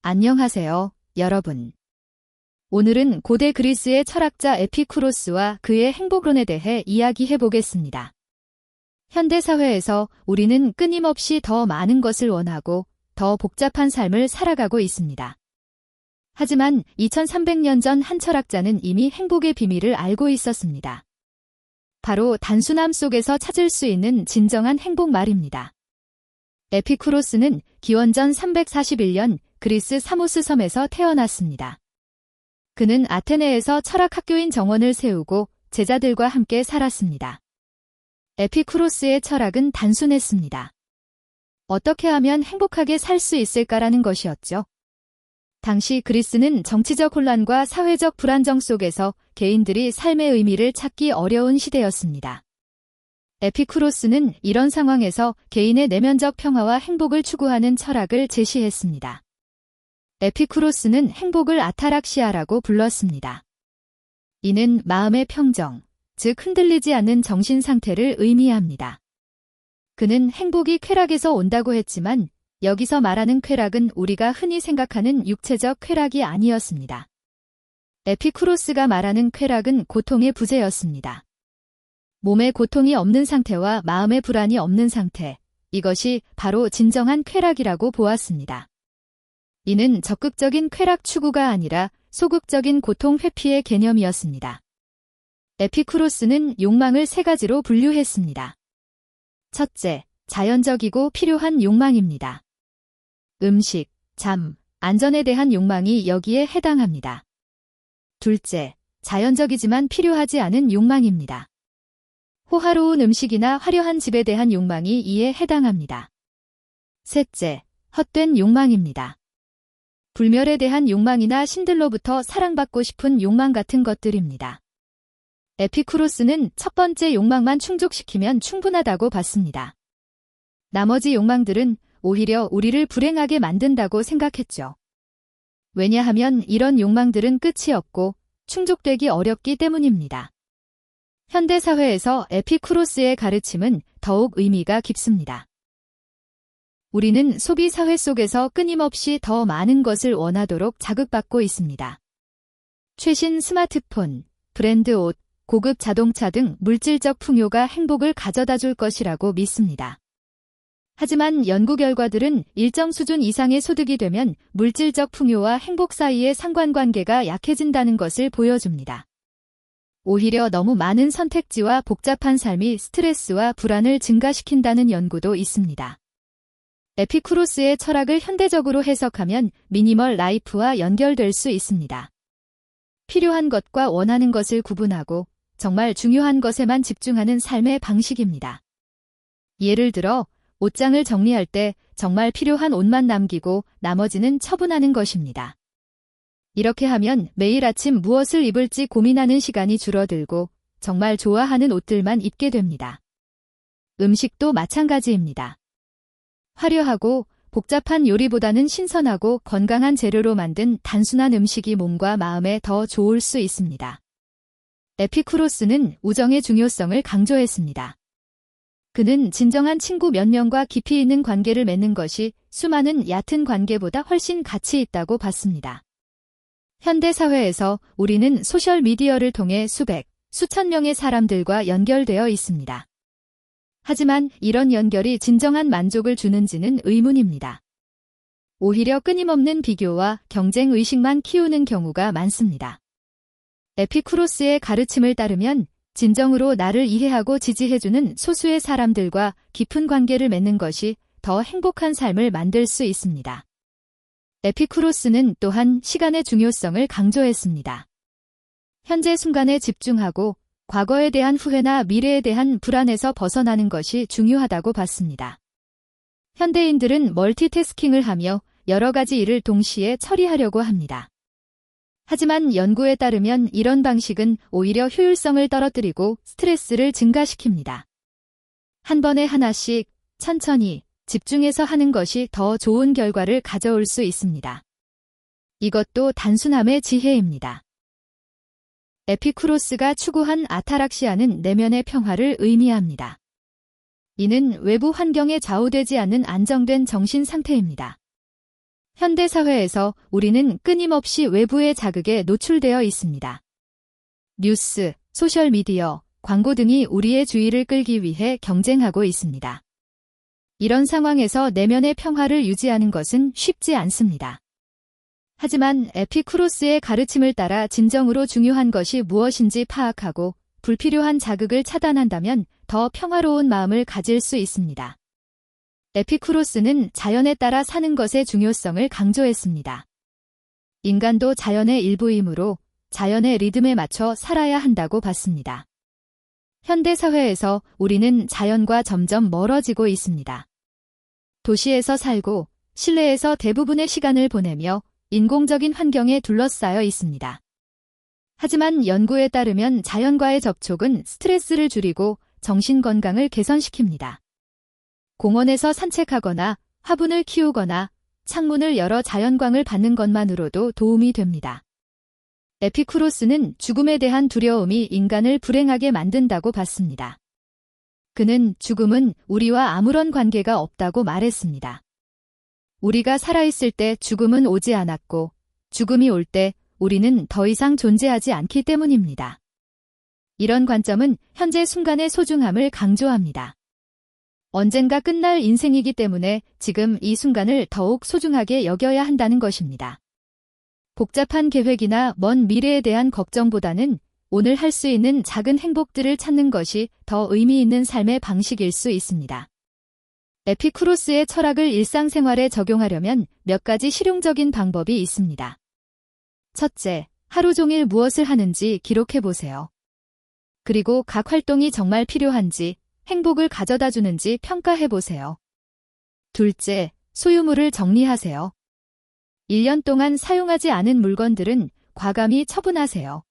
안녕하세요, 여러분. 오늘은 고대 그리스의 철학자 에피쿠로스와 그의 행복론에 대해 이야기해 보겠습니다. 현대 사회에서 우리는 끊임없이 더 많은 것을 원하고 더 복잡한 삶을 살아가고 있습니다. 하지만 2300년 전 한 철학자는 이미 행복의 비밀을 알고 있었습니다. 바로 단순함 속에서 찾을 수 있는 진정한 행복 말입니다. 에피쿠로스는 기원전 341년 그리스 사모스 섬에서 태어났습니다. 그는 아테네에서 철학학교인 정원을 세우고 제자들과 함께 살았습니다. 에피쿠로스의 철학은 단순했습니다. 어떻게 하면 행복하게 살 수 있을까라는 것이었죠. 당시 그리스는 정치적 혼란과 사회적 불안정 속에서 개인들이 삶의 의미를 찾기 어려운 시대였습니다. 에피쿠로스는 이런 상황에서 개인의 내면적 평화와 행복을 추구하는 철학을 제시했습니다. 에피쿠로스는 행복을 아타락시아라고 불렀습니다. 이는 마음의 평정, 즉 흔들리지 않는 정신 상태를 의미합니다. 그는 행복이 쾌락에서 온다고 했지만 여기서 말하는 쾌락은 우리가 흔히 생각하는 육체적 쾌락이 아니었습니다. 에피쿠로스가 말하는 쾌락은 고통의 부재였습니다. 몸에 고통이 없는 상태와 마음의 불안이 없는 상태, 이것이 바로 진정한 쾌락이라고 보았습니다. 이는 적극적인 쾌락 추구가 아니라 소극적인 고통 회피의 개념이었습니다. 에피쿠로스는 욕망을 세 가지로 분류했습니다. 첫째, 자연적이고 필요한 욕망입니다. 음식, 잠, 안전에 대한 욕망이 여기에 해당합니다. 둘째, 자연적이지만 필요하지 않은 욕망입니다. 호화로운 음식이나 화려한 집에 대한 욕망이 이에 해당합니다. 셋째, 헛된 욕망입니다. 불멸에 대한 욕망이나 신들로부터 사랑받고 싶은 욕망 같은 것들입니다. 에피쿠로스는 첫 번째 욕망만 충족시키면 충분하다고 봤습니다. 나머지 욕망들은 오히려 우리를 불행하게 만든다고 생각했죠. 왜냐하면 이런 욕망들은 끝이 없고 충족되기 어렵기 때문입니다. 현대사회에서 에피쿠로스의 가르침은 더욱 의미가 깊습니다. 우리는 소비 사회 속에서 끊임없이 더 많은 것을 원하도록 자극받고 있습니다. 최신 스마트폰, 브랜드 옷, 고급 자동차 등 물질적 풍요가 행복을 가져다 줄 것이라고 믿습니다. 하지만 연구 결과들은 일정 수준 이상의 소득이 되면 물질적 풍요와 행복 사이의 상관관계가 약해진다는 것을 보여줍니다. 오히려 너무 많은 선택지와 복잡한 삶이 스트레스와 불안을 증가시킨다는 연구도 있습니다. 에피쿠로스의 철학을 현대적으로 해석하면 미니멀 라이프와 연결될 수 있습니다. 필요한 것과 원하는 것을 구분하고 정말 중요한 것에만 집중하는 삶의 방식입니다. 예를 들어 옷장을 정리할 때 정말 필요한 옷만 남기고 나머지는 처분하는 것입니다. 이렇게 하면 매일 아침 무엇을 입을지 고민하는 시간이 줄어들고 정말 좋아하는 옷들만 입게 됩니다. 음식도 마찬가지입니다. 화려하고 복잡한 요리보다는 신선하고 건강한 재료로 만든 단순한 음식이 몸과 마음에 더 좋을 수 있습니다. 에피쿠로스는 우정의 중요성을 강조했습니다. 그는 진정한 친구 몇 명과 깊이 있는 관계를 맺는 것이 수많은 얕은 관계보다 훨씬 가치 있다고 봤습니다. 현대 사회에서 우리는 소셜미디어를 통해 수천 명의 사람들과 연결되어 있습니다. 하지만 이런 연결이 진정한 만족을 주는지는 의문입니다. 오히려 끊임없는 비교와 경쟁 의식만 키우는 경우가 많습니다. 에피쿠로스의 가르침을 따르면 진정으로 나를 이해하고 지지해주는 소수의 사람들과 깊은 관계를 맺는 것이 더 행복한 삶을 만들 수 있습니다. 에피쿠로스는 또한 시간의 중요성을 강조했습니다. 현재 순간에 집중하고 과거에 대한 후회나 미래에 대한 불안에서 벗어나는 것이 중요하다고 봤습니다. 현대인들은 멀티태스킹을 하며 여러 가지 일을 동시에 처리하려고 합니다. 하지만 연구에 따르면 이런 방식은 오히려 효율성을 떨어뜨리고 스트레스를 증가시킵니다. 한 번에 하나씩 천천히 집중해서 하는 것이 더 좋은 결과를 가져올 수 있습니다. 이것도 단순함의 지혜입니다. 에피쿠로스가 추구한 아타락시아는 내면의 평화를 의미합니다. 이는 외부 환경에 좌우되지 않는 안정된 정신 상태입니다. 현대사회에서 우리는 끊임없이 외부의 자극에 노출되어 있습니다. 뉴스, 소셜미디어, 광고 등이 우리의 주의를 끌기 위해 경쟁하고 있습니다. 이런 상황에서 내면의 평화를 유지하는 것은 쉽지 않습니다. 하지만 에피쿠로스의 가르침을 따라 진정으로 중요한 것이 무엇인지 파악하고 불필요한 자극을 차단한다면 더 평화로운 마음을 가질 수 있습니다. 에피쿠로스는 자연에 따라 사는 것의 중요성을 강조했습니다. 인간도 자연의 일부이므로 자연의 리듬에 맞춰 살아야 한다고 봤습니다. 현대 사회에서 우리는 자연과 점점 멀어지고 있습니다. 도시에서 살고 실내에서 대부분의 시간을 보내며 인공적인 환경에 둘러싸여 있습니다. 하지만 연구에 따르면 자연과의 접촉은 스트레스를 줄이고 정신 건강을 개선시킵니다. 공원에서 산책하거나 화분을 키우거나 창문을 열어 자연광을 받는 것만으로도 도움이 됩니다. 에피쿠로스는 죽음에 대한 두려움이 인간을 불행하게 만든다고 봤습니다. 그는 죽음은 우리와 아무런 관계가 없다고 말했습니다. 우리가 살아있을 때 죽음은 오지 않았고 죽음이 올 때 우리는 더 이상 존재하지 않기 때문입니다. 이런 관점은 현재 순간의 소중함을 강조합니다. 언젠가 끝날 인생이기 때문에 지금 이 순간을 더욱 소중하게 여겨야 한다는 것입니다. 복잡한 계획이나 먼 미래에 대한 걱정보다는 오늘 할 수 있는 작은 행복들을 찾는 것이 더 의미 있는 삶의 방식일 수 있습니다. 에피쿠로스의 철학을 일상생활에 적용하려면 몇 가지 실용적인 방법이 있습니다. 첫째, 하루 종일 무엇을 하는지 기록해보세요. 그리고 각 활동이 정말 필요한지, 행복을 가져다 주는지 평가해보세요. 둘째, 소유물을 정리하세요. 1년 동안 사용하지 않은 물건들은 과감히 처분하세요.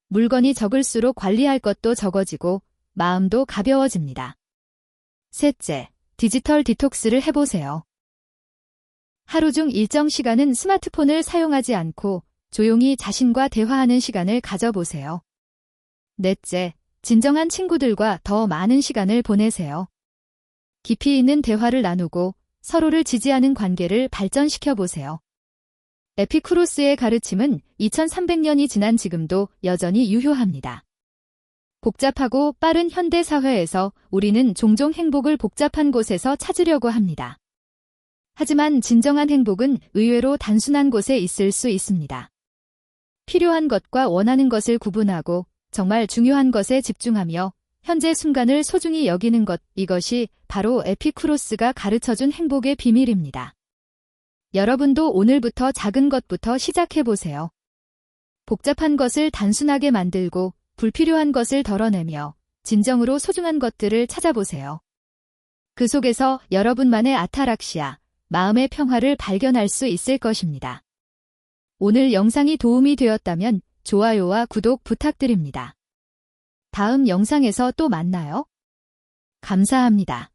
물건이 적을수록 관리할 것도 적어지고 마음도 가벼워집니다. 셋째, 디지털 디톡스를 해보세요. 하루 중 일정 시간은 스마트폰을 사용하지 않고 조용히 자신과 대화하는 시간을 가져보세요. 넷째, 진정한 친구들과 더 많은 시간을 보내세요. 깊이 있는 대화를 나누고 서로를 지지하는 관계를 발전시켜 보세요. 에피쿠로스의 가르침은 2300년이 지난 지금도 여전히 유효합니다. 복잡하고 빠른 현대 사회에서 우리는 종종 행복을 복잡한 곳에서 찾으려고 합니다. 하지만 진정한 행복은 의외로 단순한 곳에 있을 수 있습니다. 필요한 것과 원하는 것을 구분하고 정말 중요한 것에 집중하며 현재 순간을 소중히 여기는 것, 이것이 바로 에피쿠로스가 가르쳐준 행복의 비밀입니다. 여러분도 오늘부터 작은 것부터 시작해보세요. 복잡한 것을 단순하게 만들고 불필요한 것을 덜어내며 진정으로 소중한 것들을 찾아보세요. 그 속에서 여러분만의 아타락시아, 마음의 평화를 발견할 수 있을 것입니다. 오늘 영상이 도움이 되었다면 좋아요와 구독 부탁드립니다. 다음 영상에서 또 만나요. 감사합니다.